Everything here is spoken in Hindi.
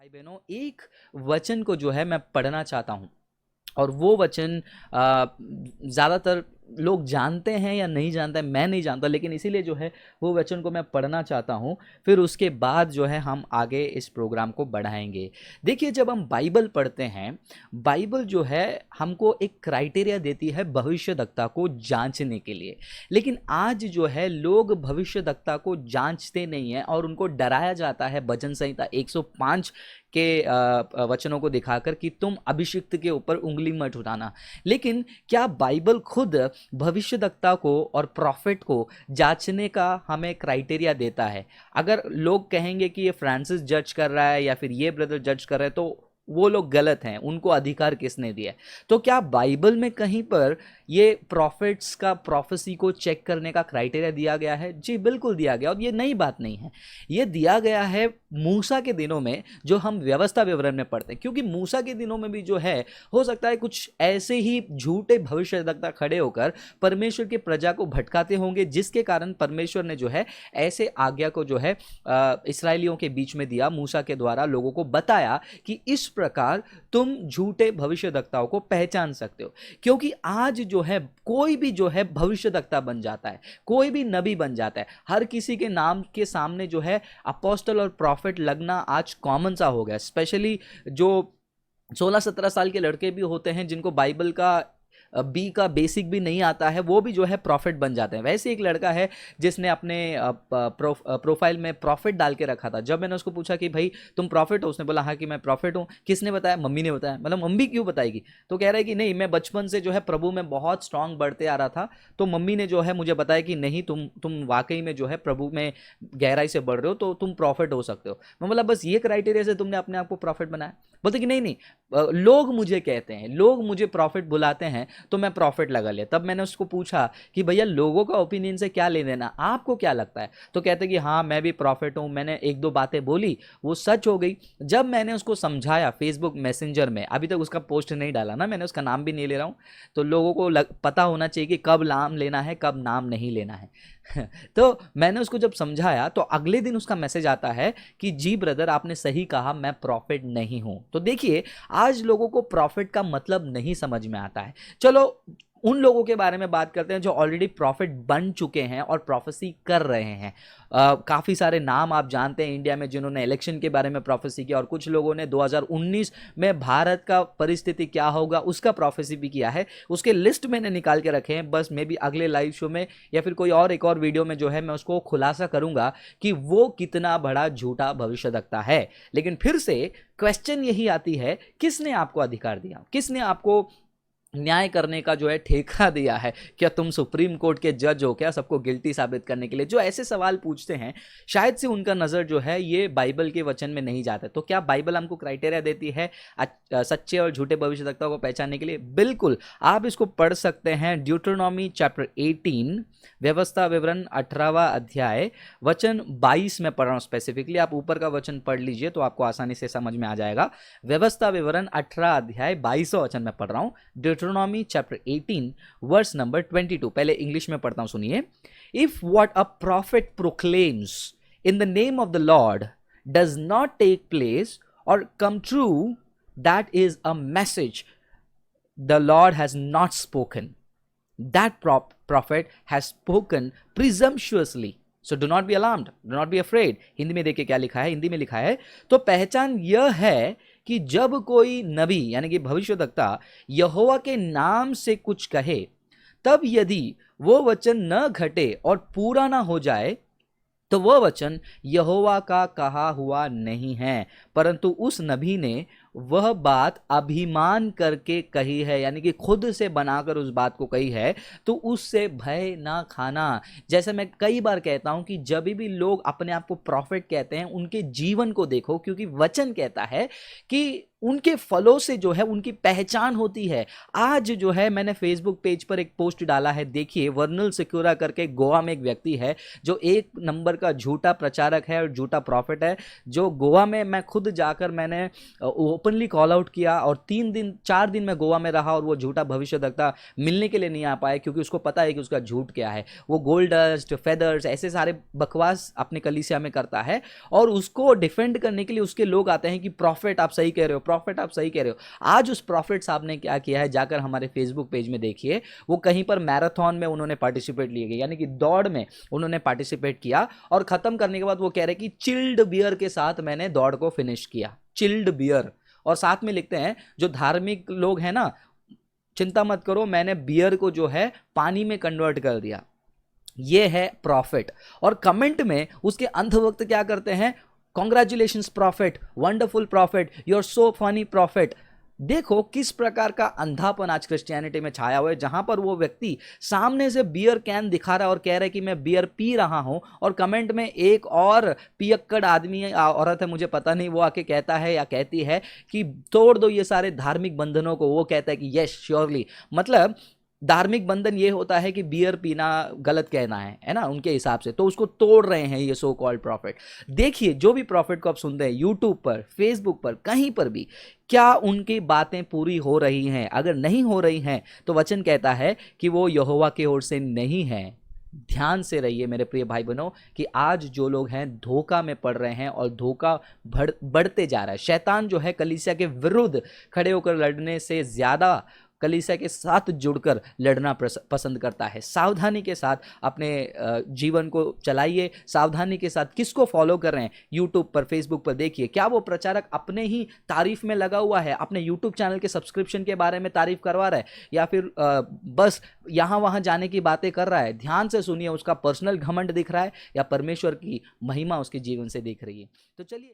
भाई बहनों, एक वचन को जो है मैं पढ़ना चाहता हूँ। और वो वचन ज़्यादातर लोग जानते हैं या नहीं जानते हैं, मैं नहीं जानता, लेकिन इसीलिए जो है वो वचन को मैं पढ़ना चाहता हूँ। फिर उसके बाद जो है हम आगे इस प्रोग्राम को बढ़ाएंगे। देखिए, जब हम बाइबल पढ़ते हैं, बाइबल जो है हमको एक क्राइटेरिया देती है भविष्यद्वक्ता को जांचने के लिए। लेकिन आज जो है लोग भविष्यद्वक्ता को जांचते नहीं हैं और उनको डराया जाता है भजन संहिता 105 के वचनों को दिखाकर कि तुम अभिषिक्त के ऊपर उंगली मत उठाना। लेकिन क्या बाइबल खुद भविष्यद्वक्ता को और प्रॉफिट को जांचने का हमें क्राइटेरिया देता है? अगर लोग कहेंगे कि ये फ्रांसिस जज कर रहा है या फिर ये ब्रदर जज कर रहे हैं, तो वो लोग गलत हैं, उनको अधिकार किसने दिया है? तो क्या बाइबल में कहीं पर ये प्रॉफिट्स का प्रोफेसी को चेक करने का क्राइटेरिया दिया गया है? जी बिल्कुल दिया गया, और ये नई बात नहीं है। ये दिया गया है मूसा के दिनों में, जो हम व्यवस्था विवरण में पढ़ते हैं। क्योंकि मूसा के दिनों में भी जो है, हो सकता है कुछ ऐसे ही झूठे भविष्यद्वक्ता खड़े होकर परमेश्वर की प्रजा को भटकाते होंगे, जिसके कारण परमेश्वर ने जो है ऐसे आज्ञा को जो है इसराइलियों के बीच में दिया, मूसा के द्वारा लोगों को बताया कि इस प्रकार तुम झूठे भविष्यद्वक्ताओं को पहचान सकते हो। क्योंकि आज जो है कोई भी जो है भविष्यद्वक्ता बन जाता है, कोई भी नबी बन जाता है। हर किसी के नाम के सामने जो है अपोस्टल और प्रॉफिट लगना आज कॉमन सा हो गया। स्पेशली जो 16-17 साल के लड़के भी होते हैं, जिनको बाइबल का बी का बेसिक भी नहीं आता है, वो भी जो है प्रॉफिट बन जाते हैं। वैसे एक लड़का है जिसने अपने प्रोफाइल में प्रॉफिट डाल के रखा था। जब मैंने उसको पूछा कि भाई तुम प्रॉफिट हो, उसने बोला हाँ कि मैं प्रॉफिट हूँ। किसने बताया? मम्मी ने बताया। मतलब मम्मी क्यों बताएगी? तो कह रहा है कि नहीं, मैं बचपन से जो है प्रभु में बहुत स्ट्रांग बढ़ते आ रहा था, तो मम्मी ने जो है मुझे बताया कि नहीं, तुम वाकई में जो है प्रभु में गहराई से बढ़ रहे हो, तो तुम प्रॉफिट हो सकते हो। मैं बोला बस ये क्राइटेरिया से तुमने अपने आप को प्रॉफिट बनाया? बोलते कि नहीं नहीं, लोग मुझे कहते हैं, लोग मुझे प्रॉफिट बुलाते हैं, तो मैं प्रॉफिट लगा लिया। तब मैंने उसको पूछा कि भैया लोगों का ओपिनियन से क्या ले लेना, आपको क्या लगता है? तो कहते कि हाँ मैं भी प्रॉफिट हूँ। मैंने एक दो बातें बोली, वो सच हो गई। जब मैंने उसको समझाया फेसबुक मैसेंजर में, अभी तक उसका पोस्ट नहीं डाला ना, मैंने उसका नाम भी नहीं ले रहा हूँ, तो लोगों को पता होना चाहिए कि कब नाम लेना है, कब नाम नहीं लेना है। तो मैंने उसको जब समझाया, तो अगले दिन उसका मैसेज आता है कि जी ब्रदर, आपने सही कहा, मैं प्रॉफिट नहीं हूं। तो देखिए, आज लोगों को प्रॉफिट का मतलब नहीं समझ में आता है। चलो उन लोगों के बारे में बात करते हैं जो ऑलरेडी प्रॉफिट बन चुके हैं और प्रोफेसी कर रहे हैं। काफ़ी सारे नाम आप जानते हैं इंडिया में, जिन्होंने इलेक्शन के बारे में प्रोफेसी किया, और कुछ लोगों ने 2019 में भारत का परिस्थिति क्या होगा उसका प्रोफेसी भी किया है। उसके लिस्ट मैंने निकाल के रखे हैं, बस मे बी अगले लाइव शो में या फिर कोई और एक और वीडियो में जो है मैं उसको खुलासा करूंगा कि वो कितना बड़ा झूठा भविष्यद्वक्ता है। लेकिन फिर से क्वेश्चन यही आती है, किसने आपको अधिकार दिया? किसने आपको न्याय करने का जो है ठेका दिया है? क्या तुम सुप्रीम कोर्ट के जज हो क्या, सबको गिल्टी साबित करने के लिए? जो ऐसे सवाल पूछते हैं, शायद से उनका नज़र जो है ये बाइबल के वचन में नहीं जाता। तो क्या बाइबल हमको क्राइटेरिया देती है सच्चे और झूठे भविष्यद्वक्ताओं को पहचानने के लिए? बिल्कुल, आप इसको पढ़ सकते हैं। ड्यूटरनॉमी चैप्टर 18, व्यवस्था विवरण 18वां अध्याय, वचन 22 में पढ़ रहा हूँ स्पेसिफिकली। आप ऊपर का वचन पढ़ लीजिए तो आपको आसानी से समझ में आ जाएगा। व्यवस्था विवरण 18 अध्याय 22वां वचन में पढ़ रहा हूँ। Deuteronomy chapter 18 verse number 22। पहले इंग्लिश में पढ़ता हूं, सुनिए। If what a prophet proclaims in the name of the Lord does not take place or come true, that is a message the Lord has not spoken. That prophet has spoken presumptuously. So do not be alarmed, do not be afraid। Hindi में देखिए क्या लिखा है। हिंदी में लिखा है, तो पहचान यह है कि जब कोई नबी यानी कि भविष्यद्वक्ता यहोवा के नाम से कुछ कहे, तब यदि वो वचन न घटे और पूरा ना हो जाए, तो वह वचन यहोवा का कहा हुआ नहीं है, परंतु उस नबी ने वह बात अभिमान करके कही है, यानी कि खुद से बनाकर उस बात को कही है, तो उससे भय ना खाना। जैसे मैं कई बार कहता हूं कि जब भी लोग अपने आप को प्रॉफिट कहते हैं, उनके जीवन को देखो, क्योंकि वचन कहता है कि उनके फलों से जो है उनकी पहचान होती है। आज जो है मैंने फेसबुक पेज पर एक पोस्ट डाला है, देखिए। वर्नल सिक्योरा करके गोवा में एक व्यक्ति है जो एक नंबर का झूठा प्रचारक है और झूठा प्रॉफिट है, जो गोवा में मैं खुद जाकर मैंने ओपनली कॉल आउट किया, और 3 दिन 4 दिन मैं गोवा में रहा और वो झूठा भविष्यवक्ता मिलने के लिए नहीं आ पाया, क्योंकि उसको पता है कि उसका झूठ क्या है। वो गोल्ड डस्ट, फेदर्स, ऐसे सारे बकवास अपने कलीसिया में करता है, और उसको डिफेंड करने के लिए उसके लोग आते हैं कि प्रॉफिट आप सही कह रहे हो, प्रॉफिट आप सही कह रहे हो। आज उस प्रॉफिट साहब ने क्या किया है, जाकर हमारे फेसबुक पेज में देखिए, वो कहीं पर मैराथन में उन्होंने पार्टिसिपेट लिए गए, यानी कि दौड़ में उन्होंने पार्टिसिपेट किया, और खत्म करने के बाद वो कह रहे कि चिल्ड बियर के साथ मैंने दौड़ को फिनिश किया, चिल्ड बियर। और साथ में लिखते हैं जो धार्मिक लोग हैं ना, चिंता मत करो, मैंने बियर को जो है पानी में कन्वर्ट कर दिया। ये है प्रॉफिट। और कमेंट में उसके अंधभक्त क्या करते हैं, congratulations profit, wonderful profit, you are so funny profit. देखो किस प्रकार का अंधापन आज क्रिश्चियनिटी में छाया हुआ है, जहां पर वो व्यक्ति सामने से बियर कैन दिखा रहा है और कह रहा है कि मैं बियर पी रहा हूं, और कमेंट में एक और पियक्कड़ आदमी औरत है, मुझे पता नहीं, वो आके कहता है या कहती है कि तोड़ दो ये सारे धार्मिक बंधनों को। वो कहता है कि यस श्योरली, मतलब धार्मिक बंधन ये होता है कि बियर पीना गलत कहना है ना, उनके हिसाब से, तो उसको तोड़ रहे हैं ये सो कॉल्ड प्रॉफिट। देखिए जो भी प्रॉफिट को आप सुनते हैं यूट्यूब पर, फेसबुक पर, कहीं पर भी, क्या उनकी बातें पूरी हो रही हैं? अगर नहीं हो रही हैं तो वचन कहता है कि वो यहोवा की ओर से नहीं है। ध्यान से रहिए मेरे प्रिय भाई बहनों कि आज जो लोग हैं धोखा में पड़ रहे हैं, और धोखा बढ़ते जा रहा है। शैतान जो है कलीसिया के विरुद्ध खड़े होकर लड़ने से ज्यादा कलीसिया के साथ जुड़कर लड़ना पसंद करता है। सावधानी के साथ अपने जीवन को चलाइए, सावधानी के साथ किसको फॉलो कर रहे हैं यूट्यूब पर, फेसबुक पर, देखिए क्या वो प्रचारक अपने ही तारीफ में लगा हुआ है, अपने यूट्यूब चैनल के सब्सक्रिप्शन के बारे में तारीफ करवा रहा है, या फिर बस यहाँ वहाँ जाने की बातें कर रहा है। ध्यान से सुनिए, उसका पर्सनल घमंड दिख रहा है या परमेश्वर की महिमा उसके जीवन से दिख रही है। तो चलिए।